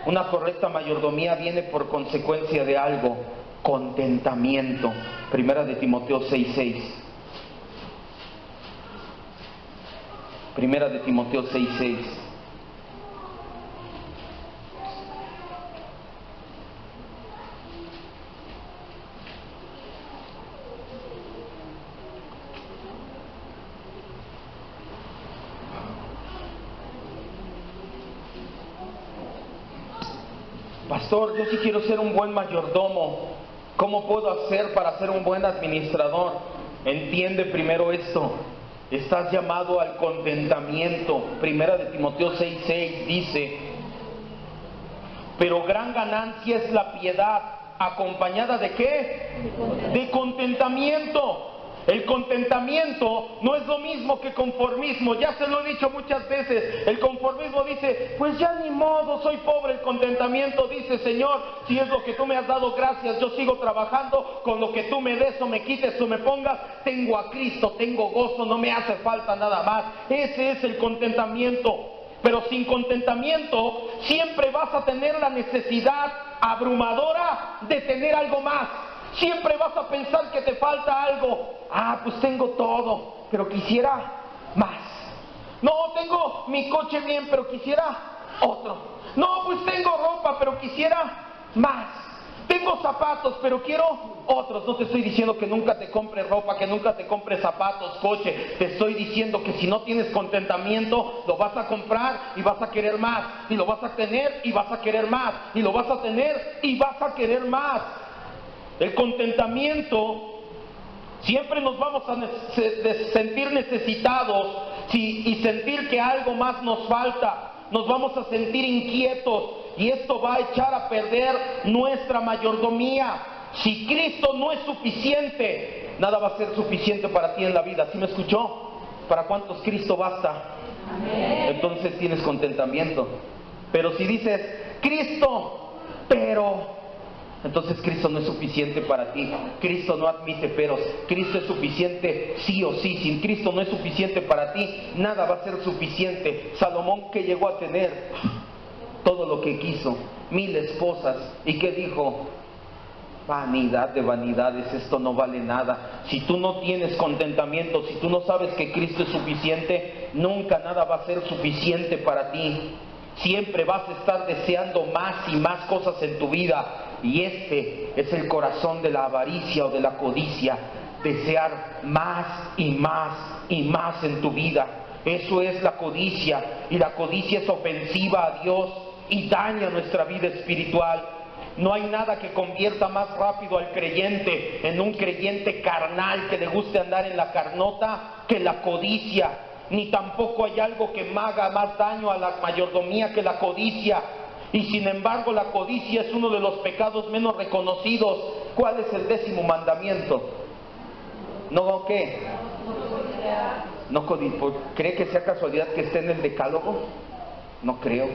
Una correcta mayordomía viene por consecuencia de algo: contentamiento. Primera de Timoteo 6:6. Primera de Timoteo 6:6. Pastor, yo sí quiero ser un buen mayordomo. ¿Cómo puedo hacer para ser un buen administrador? Entiende primero esto. Estás llamado al contentamiento. Primera de Timoteo 6:6 dice: pero gran ganancia es la piedad, acompañada ¿de qué? De contentamiento. El contentamiento no es lo mismo que conformismo. Ya se lo he dicho muchas veces. El conformismo dice, pues ya ni modo, soy pobre. El contentamiento dice, Señor, si es lo que tú me has dado, gracias, yo sigo trabajando con lo que tú me des o me quites o me pongas. Tengo a Cristo, tengo gozo, no me hace falta nada más. Ese es el contentamiento. Pero sin contentamiento siempre vas a tener la necesidad abrumadora de tener algo más. Siempre vas a pensar que te falta algo. Pues tengo todo, pero quisiera más. No, tengo mi coche bien, pero quisiera otro. No, pues tengo ropa, pero quisiera más. tengo zapatos, pero quiero otros. No te estoy diciendo que nunca te compres ropa, que nunca te compres zapatos, coche. Te estoy diciendo que si no tienes contentamiento, lo vas a comprar y vas a querer más. Y lo vas a tener y vas a querer más. Y lo vas a tener y vas a querer más. El contentamiento, siempre nos vamos a sentir necesitados y sentir que algo más nos falta. Nos vamos a sentir inquietos y esto va a echar a perder nuestra mayordomía. Si Cristo no es suficiente, nada va a ser suficiente para ti en la vida. ¿Sí me escuchó? ¿Para cuántos Cristo basta? Amén. Entonces tienes contentamiento. Pero si dices, Cristo, pero... entonces Cristo no es suficiente para ti. Cristo no admite peros. Cristo es suficiente sí o sí. Sin Cristo no es suficiente para ti, nada va a ser suficiente. Salomón, que llegó a tener todo lo que quiso, 1000 esposas, y que dijo, vanidad de vanidades, esto no vale nada. Si tú no tienes contentamiento, si tú no sabes que Cristo es suficiente, nunca nada va a ser suficiente para ti. Siempre vas a estar deseando más y más cosas en tu vida. Y este es el corazón de la avaricia o de la codicia, desear más y más y más en tu vida. Eso es la codicia, y la codicia es ofensiva a Dios y daña nuestra vida espiritual. No hay nada que convierta más rápido al creyente en un creyente carnal que le guste andar en la carnota que la codicia. Ni tampoco hay algo que haga más daño a la mayordomía que la codicia. Y sin embargo la codicia es uno de los pecados menos reconocidos. ¿Cuál es el 10º mandamiento? ¿No qué? No ¿Cree que sea casualidad que esté en el decálogo? No creo.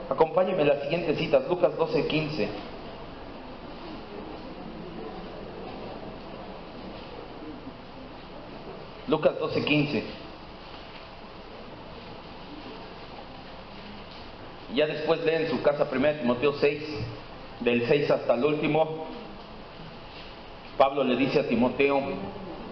Acompáñenme a las siguientes citas. Lucas 12:15. Lucas 12:15. Ya después lee en su casa 1 Timoteo 6, del 6 hasta el último. Pablo le dice a Timoteo,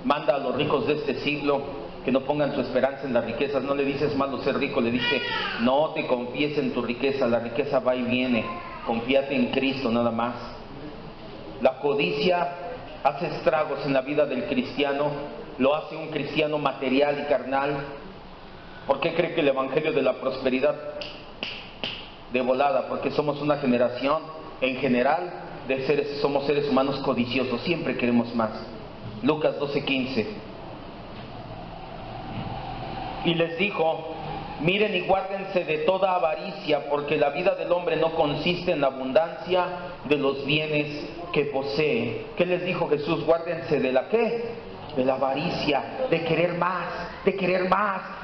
manda a los ricos de este siglo que no pongan su esperanza en las riquezas. No le dices malo ser rico, le dice, no te confíes en tu riqueza, la riqueza va y viene, confíate en Cristo nada más. La codicia hace estragos en la vida del cristiano, lo hace un cristiano material y carnal. ¿Por qué cree que el evangelio de la prosperidad de volada? Porque somos una generación en general somos seres humanos codiciosos, siempre queremos más. Lucas 12:15. Y les dijo, miren y guárdense de toda avaricia, porque la vida del hombre no consiste en la abundancia de los bienes que posee. ¿Qué les dijo Jesús? Guárdense de la ¿qué? De la avaricia, de querer más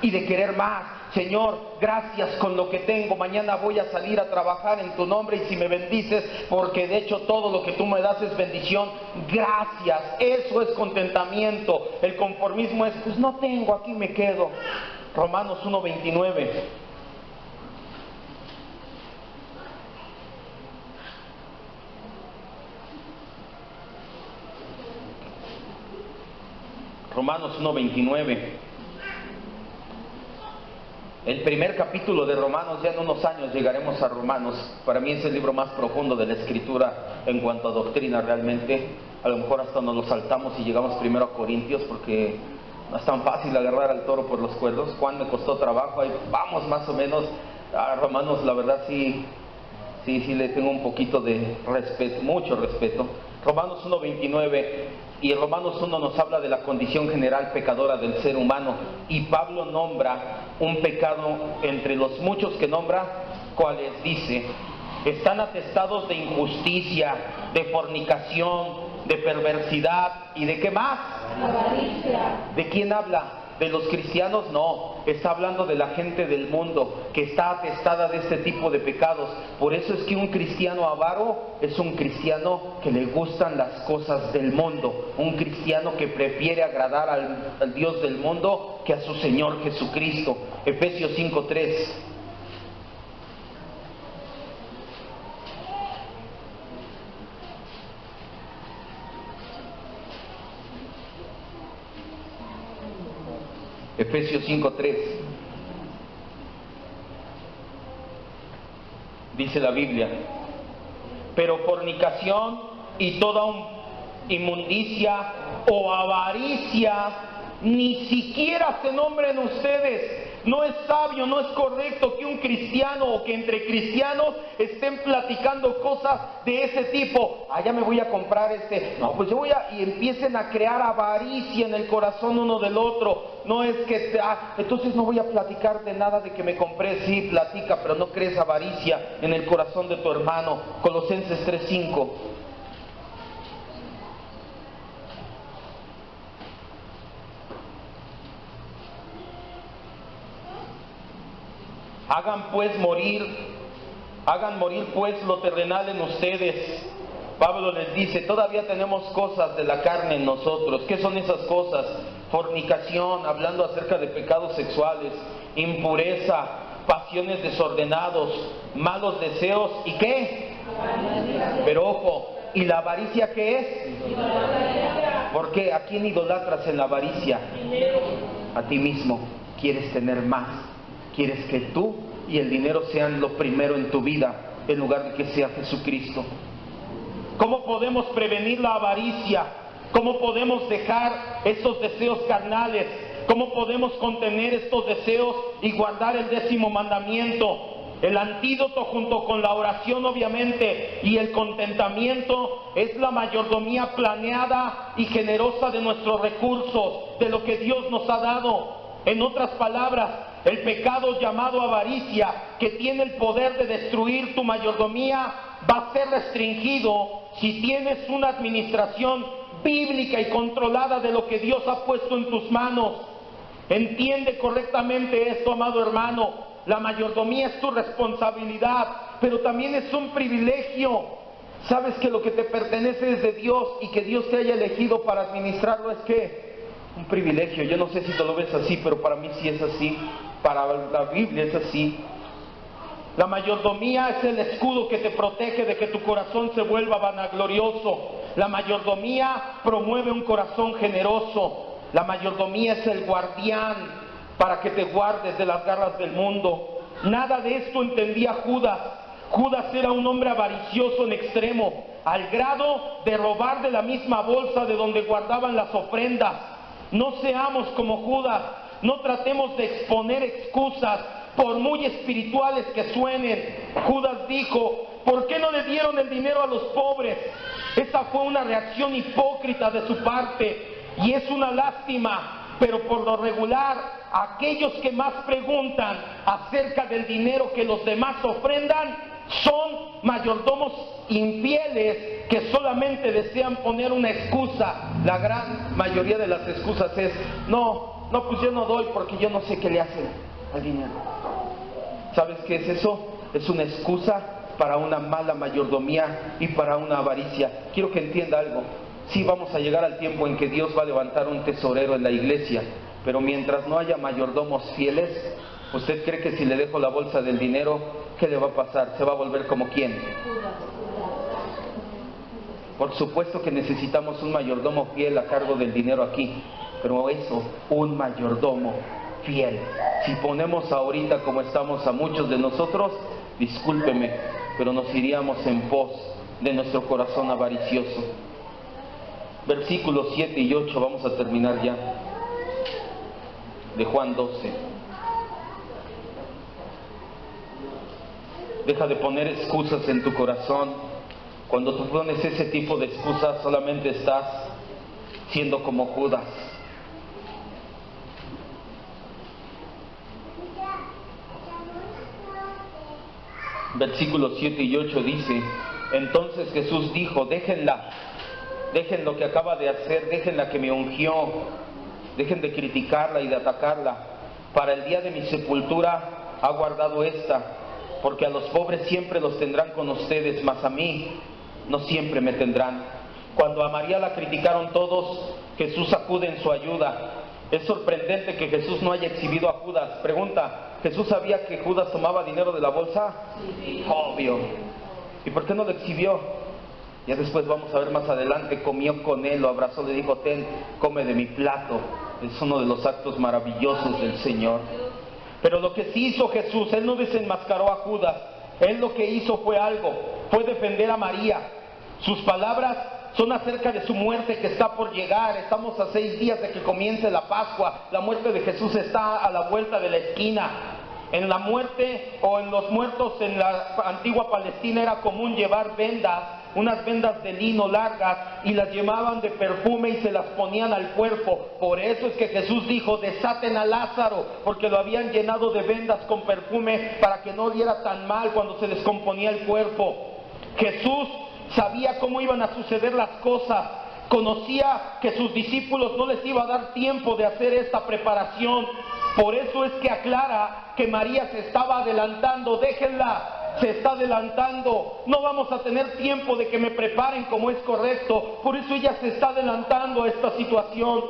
y de querer más. Señor, gracias con lo que tengo, mañana voy a salir a trabajar en tu nombre y si me bendices, porque de hecho todo lo que tú me das es bendición, gracias. Eso es contentamiento. El conformismo es, pues no tengo, aquí me quedo. Romanos 1:29. Romanos 1:29. El primer capítulo de Romanos, ya en unos años llegaremos a Romanos. Para mí es el libro más profundo de la Escritura en cuanto a doctrina realmente. A lo mejor hasta nos lo saltamos y llegamos primero a Corintios, porque no es tan fácil agarrar al toro por los cuernos. Juan me costó trabajo, ahí vamos más o menos. A Romanos la verdad sí le tengo un poquito de respeto, mucho respeto. Romanos 1:29. Y Romanos 1 nos habla de la condición general pecadora del ser humano. Y Pablo nombra un pecado entre los muchos que nombra, ¿cuáles? Dice, están atestados de injusticia, de fornicación, de perversidad y de ¿qué más? Avaricia. ¿De quién habla? ¿De los cristianos? No, está hablando de la gente del mundo que está atestada de este tipo de pecados. Por eso es que un cristiano avaro es un cristiano que le gustan las cosas del mundo, un cristiano que prefiere agradar al Dios del mundo que a su Señor Jesucristo. Efesios 5:3. Efesios 5:3. Dice la Biblia, pero fornicación y toda inmundicia o avaricia ni siquiera se nombren ustedes. No es sabio, no es correcto que un cristiano o que entre cristianos estén platicando cosas de ese tipo. Ya me voy a comprar no, pues yo y empiecen a crear avaricia en el corazón uno del otro. No es que, entonces no voy a platicar de nada de que me compré. Sí, platica, pero no crees avaricia en el corazón de tu hermano. Colosenses 3:5. Hagan morir pues lo terrenal en ustedes. Pablo les dice, todavía tenemos cosas de la carne en nosotros. ¿Qué son esas cosas? Fornicación, hablando acerca de pecados sexuales, impureza, pasiones desordenados, malos deseos, ¿y qué? Pero ojo, ¿y la avaricia qué es? Porque ¿a quién idolatras en la avaricia? A ti mismo. Quieres tener más. Quieres que tú y el dinero sean lo primero en tu vida, en lugar de que sea Jesucristo. ¿Cómo podemos prevenir la avaricia? ¿Cómo podemos dejar estos deseos carnales? ¿Cómo podemos contener estos deseos y guardar el 10º mandamiento? El antídoto, junto con la oración obviamente y el contentamiento, es la mayordomía planeada y generosa de nuestros recursos, de lo que Dios nos ha dado. En otras palabras, el pecado llamado avaricia, que tiene el poder de destruir tu mayordomía, va a ser restringido si tienes una administración bíblica y controlada de lo que Dios ha puesto en tus manos. Entiende correctamente esto, amado hermano. La mayordomía es tu responsabilidad, pero también es un privilegio. Sabes que lo que te pertenece es de Dios, y que Dios te haya elegido para administrarlo es que un privilegio. Yo no sé si tú lo ves así, pero para mí sí es así. Para la Biblia es así. La mayordomía es el escudo que te protege de que tu corazón se vuelva vanaglorioso. La mayordomía promueve un corazón generoso. La mayordomía es el guardián para que te guardes de las garras del mundo. Nada de esto entendía Judas. Judas era un hombre avaricioso en extremo, al grado de robar de la misma bolsa de donde guardaban las ofrendas. No seamos como Judas. No tratemos de exponer excusas, por muy espirituales que suenen. Judas dijo, ¿por qué no le dieron el dinero a los pobres? Esa fue una reacción hipócrita de su parte, y es una lástima, pero por lo regular, aquellos que más preguntan acerca del dinero que los demás ofrendan, son mayordomos infieles que solamente desean poner una excusa. La gran mayoría de las excusas es, no, pues yo no doy porque yo no sé qué le hacen al dinero. ¿Sabes qué es eso? Es una excusa para una mala mayordomía y para una avaricia. Quiero que entienda algo. Sí, vamos a llegar al tiempo en que Dios va a levantar un tesorero en la iglesia, pero mientras no haya mayordomos fieles, ¿usted cree que si le dejo la bolsa del dinero, qué le va a pasar? ¿Se va a volver como quién? Por supuesto que necesitamos un mayordomo fiel a cargo del dinero aquí, pero eso, un mayordomo fiel. Si ponemos ahorita como estamos a muchos de nosotros, discúlpeme, pero nos iríamos en pos de nuestro corazón avaricioso. Versículos 7 y 8, vamos a terminar ya, de Juan 12. Deja de poner excusas en tu corazón. Cuando tú pones ese tipo de excusas, solamente estás siendo como Judas. Versículos 7 y 8 dice, entonces Jesús dijo, dejen lo que acaba de hacer, dejen la que me ungió, dejen de criticarla y de atacarla. Para el día de mi sepultura ha guardado esta, porque a los pobres siempre los tendrán con ustedes, mas a mí no siempre me tendrán. Cuando a María la criticaron todos, Jesús acude en su ayuda. Es sorprendente que Jesús no haya exhibido a Judas. Pregunta, ¿Jesús sabía que Judas tomaba dinero de la bolsa? Sí. Obvio. ¿Y por qué no lo exhibió? Ya después vamos a ver más adelante, comió con él, lo abrazó, le dijo, ten, come de mi plato. Es uno de los actos maravillosos del Señor. Pero lo que sí hizo Jesús, Él no desenmascaró a Judas. Él lo que hizo fue algo, fue defender a María. Sus palabras son acerca de su muerte que está por llegar. Estamos a 6 días de que comience la Pascua. La muerte de Jesús está a la vuelta de la esquina. En la muerte o en los muertos en la antigua Palestina era común llevar vendas, unas vendas de lino largas, y las llevaban de perfume y se las ponían al cuerpo. Por eso es que Jesús dijo: desaten a Lázaro, porque lo habían llenado de vendas con perfume para que no oliera tan mal cuando se descomponía el cuerpo. Jesús sabía cómo iban a suceder las cosas. Conocía que sus discípulos no les iba a dar tiempo de hacer esta preparación. Por eso es que aclara que María se estaba adelantando. Déjenla, se está adelantando. No vamos a tener tiempo de que me preparen como es correcto. Por eso ella se está adelantando a esta situación.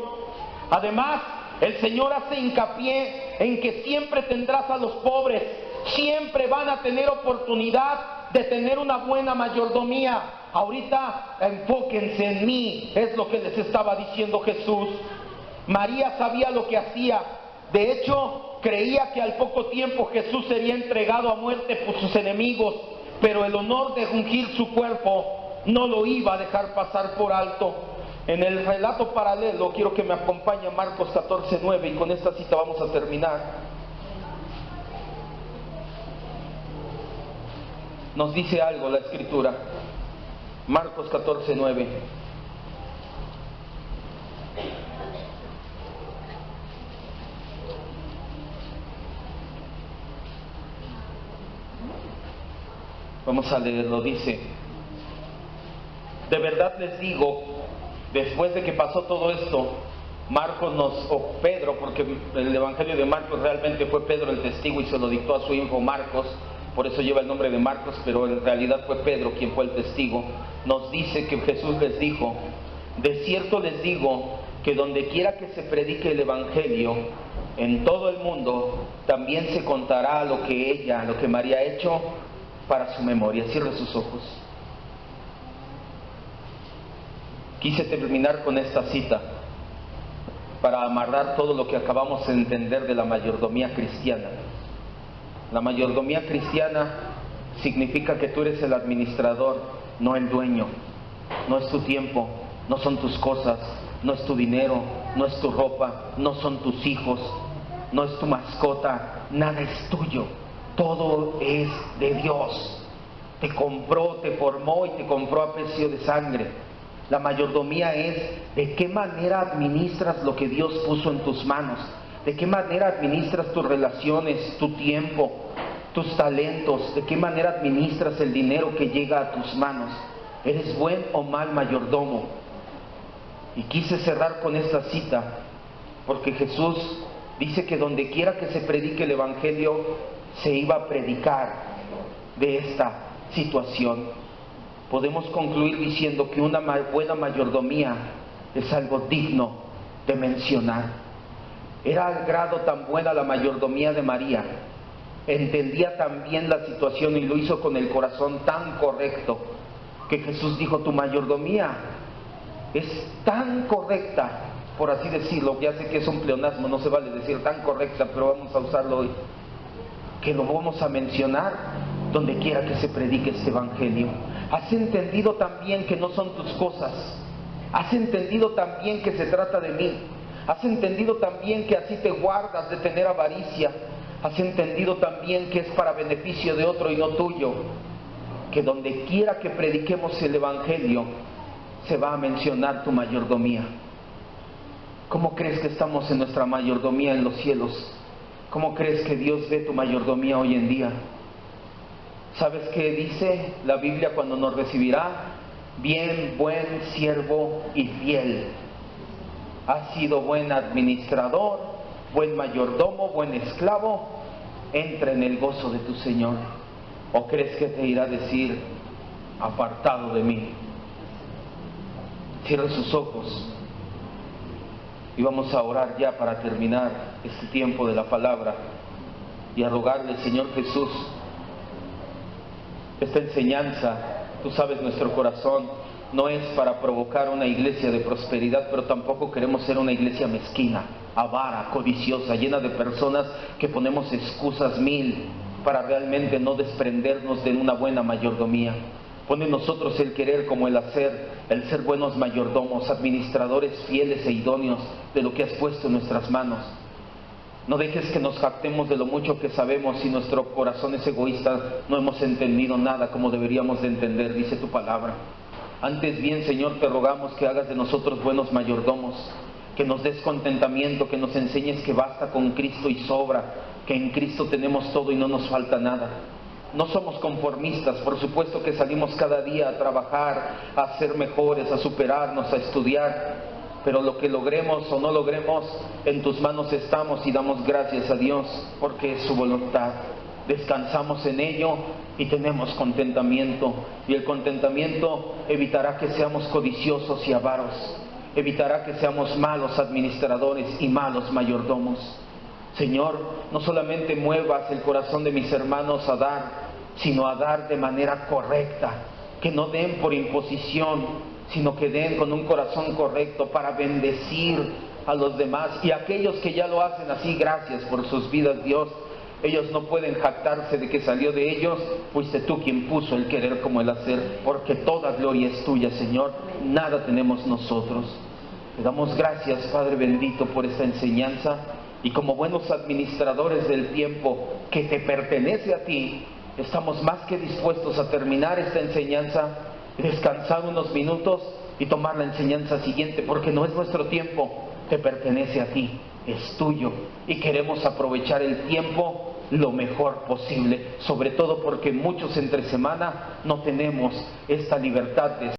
Además, el Señor hace hincapié en que siempre tendrás a los pobres. Siempre van a tener oportunidad de tener una buena mayordomía. Ahorita enfóquense en mí, es lo que les estaba diciendo Jesús. María sabía lo que hacía. De hecho, creía que al poco tiempo Jesús sería entregado a muerte por sus enemigos, pero el honor de ungir su cuerpo no lo iba a dejar pasar por alto. En el relato paralelo, quiero que me acompañe Marcos 14:9, y con esta cita vamos a terminar. Nos dice algo la Escritura. Marcos 14:9. Vamos a leerlo. Dice: de verdad les digo, después de que pasó todo esto, Pedro, porque el Evangelio de Marcos realmente fue Pedro el testigo y se lo dictó a su hijo Marcos, por eso lleva el nombre de Marcos, pero en realidad fue Pedro quien fue el testigo. Nos dice que Jesús les dijo: de cierto les digo que donde quiera que se predique el Evangelio en todo el mundo, también se contará lo que María ha hecho para su memoria. Cierre sus ojos. Quise terminar con esta cita para amarrar todo lo que acabamos de entender de la mayordomía cristiana. La mayordomía cristiana significa que tú eres el administrador, no el dueño. No es tu tiempo, no son tus cosas, no es tu dinero, no es tu ropa, no son tus hijos, no es tu mascota, nada es tuyo. Todo es de Dios. Te compró, te formó y te compró a precio de sangre. La mayordomía es de qué manera administras lo que Dios puso en tus manos, de qué manera administras tus relaciones, tu tiempo, tus talentos, de qué manera administras el dinero que llega a tus manos. ¿Eres buen o mal mayordomo? Y quise cerrar con esta cita porque Jesús dice que donde quiera que se predique el Evangelio, se iba a predicar de esta situación. Podemos concluir diciendo que una buena mayordomía es algo digno de mencionar. Era al grado tan buena la mayordomía de María, entendía tan bien la situación y lo hizo con el corazón tan correcto, que Jesús dijo: tu mayordomía es tan correcta, por así decirlo, ya sé que es un pleonasmo, no se vale decir tan correcta, pero vamos a usarlo hoy, que lo vamos a mencionar donde quiera que se predique este Evangelio. Has entendido también que no son tus cosas, has entendido también que se trata de mí, has entendido también que así te guardas de tener avaricia, has entendido también que es para beneficio de otro y no tuyo, que donde quiera que prediquemos el Evangelio se va a mencionar tu mayordomía. ¿Cómo crees que estamos en nuestra mayordomía en los cielos? ¿Cómo crees que Dios ve tu mayordomía hoy en día? ¿Sabes qué dice la Biblia cuando nos recibirá? Bien, buen siervo y fiel. Has sido buen administrador, buen mayordomo, buen esclavo. Entra en el gozo de tu Señor. ¿O crees que te irá a decir: apartado de mí? Cierre sus ojos y vamos a orar ya para terminar este tiempo de la palabra y a rogarle: Señor Jesús, esta enseñanza, tú sabes nuestro corazón, no es para provocar una iglesia de prosperidad, pero tampoco queremos ser una iglesia mezquina, avara, codiciosa, llena de personas que ponemos excusas mil para realmente no desprendernos de una buena mayordomía. Pon en nosotros el querer como el hacer, el ser buenos mayordomos, administradores fieles e idóneos de lo que has puesto en nuestras manos. No dejes que nos jactemos de lo mucho que sabemos si nuestro corazón es egoísta, no hemos entendido nada como deberíamos de entender, dice tu palabra. Antes bien, Señor, te rogamos que hagas de nosotros buenos mayordomos, que nos des contentamiento, que nos enseñes que basta con Cristo y sobra, que en Cristo tenemos todo y no nos falta nada. No somos conformistas, por supuesto que salimos cada día a trabajar, a ser mejores, a superarnos, a estudiar, pero lo que logremos o no logremos, en tus manos estamos y damos gracias a Dios porque es su voluntad. Descansamos en ello y tenemos contentamiento, y el contentamiento evitará que seamos codiciosos y avaros, evitará que seamos malos administradores y malos mayordomos. Señor, no solamente muevas el corazón de mis hermanos a dar, sino a dar de manera correcta, que no den por imposición, sino que den con un corazón correcto para bendecir a los demás. Y aquellos que ya lo hacen así, gracias por sus vidas, Dios. Ellos no pueden jactarse de que salió de ellos, fuiste tú quien puso el querer como el hacer, porque toda gloria es tuya, Señor, nada tenemos nosotros. Te damos gracias, Padre bendito, por esta enseñanza, y como buenos administradores del tiempo que te pertenece a ti, estamos más que dispuestos a terminar esta enseñanza, descansar unos minutos y tomar la enseñanza siguiente, porque no es nuestro tiempo, te pertenece a ti, es tuyo, y queremos aprovechar el tiempo lo mejor posible, sobre todo porque muchos entre semana no tenemos esta libertad de